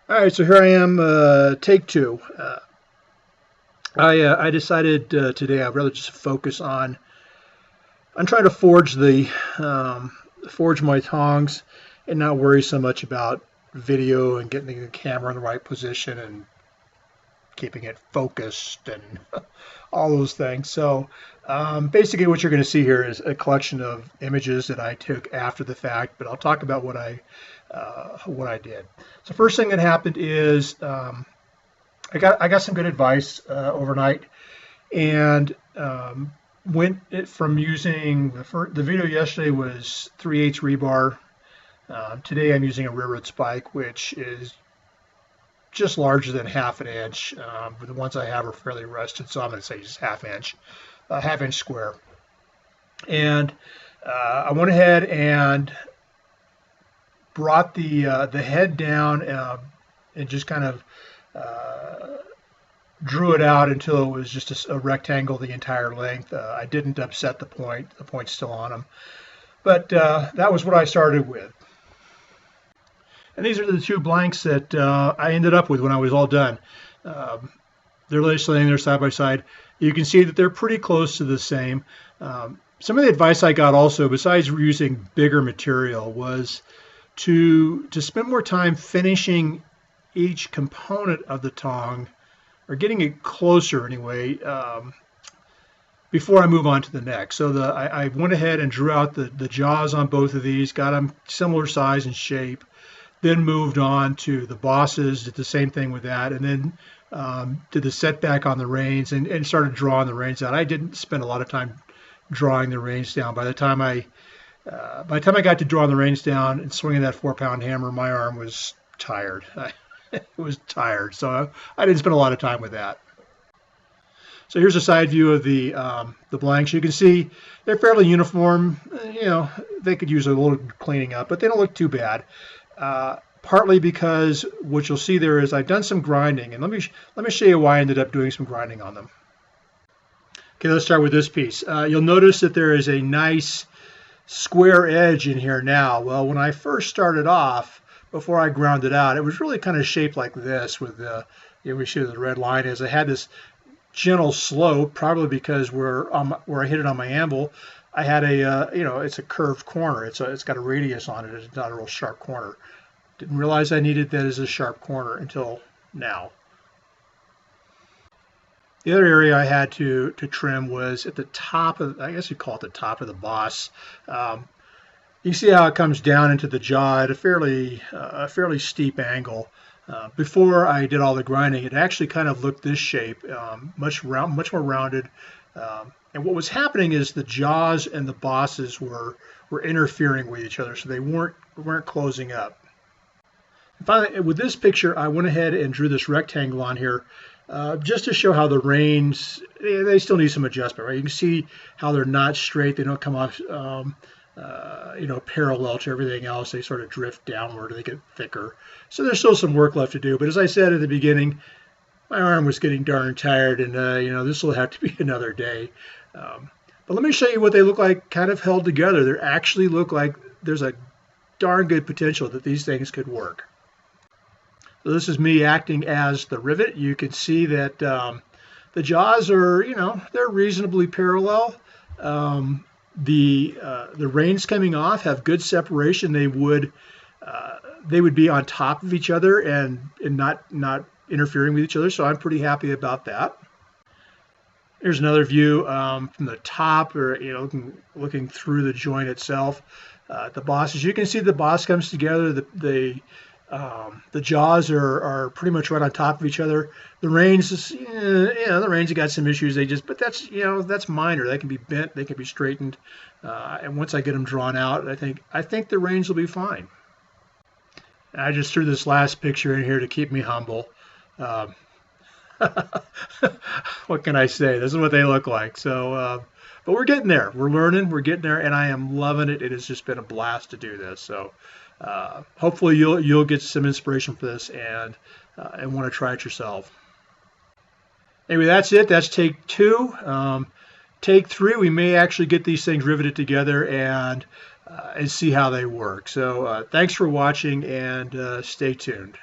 All right, so here I am, take two. I decided today I'd rather just focus on trying to forge my tongs and not worry so much about video and getting the camera in the right position and keeping it focused and all those things. So basically, what you're going to see here is a collection of images that I took after the fact, but I'll talk about what I did. So first thing that happened is I got some good advice overnight, and went it from using the video yesterday was 3/8 rebar. Today I'm using a railroad spike, which is just larger than half an inch. But the ones I have are fairly rusted, so I'm going to say just half inch square. And I went ahead and brought the head down and just kind of drew it out until it was just a rectangle the entire length. I didn't upset the point. The point's still on them. But that was what I started with. And these are the two blanks that I ended up with when I was all done. They're literally laying there side by side. You can see that they're pretty close to the same. Some of the advice I got also, besides using bigger material, was to spend more time finishing each component of the tong, or getting it closer anyway, before I move on to the next. So I went ahead and drew out the jaws on both of these, got them similar size and shape, then moved on to the bosses, did the same thing with that, and then did the setback on the reins and started drawing the reins out. I didn't spend a lot of time drawing the reins down. By the time I got to drawing the reins down and swinging that 4-pound hammer, my arm was tired. It was tired, so I didn't spend a lot of time with that. So here's a side view of the blanks. You can see they're fairly uniform. You know, they could use a little cleaning up, but they don't look too bad. Partly because what you'll see there is I've done some grinding, and let me show you why I ended up doing some grinding on them. Okay, let's start with this piece. You'll notice that there is a nice square edge in here now. Well, when I first started off, before I ground it out, it was really kind of shaped like this with the, we see the red line is. I had this gentle slope, probably because where I hit it on my anvil, I had a, it's a curved corner. It's got a radius on it. It's not a real sharp corner. Didn't realize I needed that as a sharp corner until now. The other area I had to trim was at the top of, I guess you call it the top of the boss. You see how it comes down into the jaw at a fairly steep angle. Before I did all the grinding, it actually kind of looked this shape, much more rounded. And what was happening is the jaws and the bosses were interfering with each other, so they weren't closing up. And finally, with this picture, I went ahead and drew this rectangle on here just to show how the reins, they still need some adjustment, right? You can see how they're not straight. They don't come off parallel to everything else. They sort of drift downward. They get thicker. So there's still some work left to do. But as I said at the beginning, my arm was getting darn tired, and this will have to be another day. But let me show you what they look like kind of held together. They actually look like there's a darn good potential that these things could work. So this is me acting as the rivet. You can see that the jaws are, they're reasonably parallel. The reins coming off have good separation. They would be on top of each other and not interfering with each other. So I'm pretty happy about that. Here's another view from the top, or looking through the joint itself. The bosses, you can see the boss comes together. The jaws are pretty much right on top of each other. The reins, the reins have got some issues. But that's minor. They can be bent. They can be straightened. And once I get them drawn out, I think the reins will be fine. And I just threw this last picture in here to keep me humble. What can I say? This is what they look like. So, but we're getting there. We're learning. We're getting there, and I am loving it. It has just been a blast to do this. So, hopefully you'll get some inspiration for this and want to try it yourself. Anyway, that's it. That's take two. Take three, we may actually get these things riveted together and see how they work. So, thanks for watching, and stay tuned.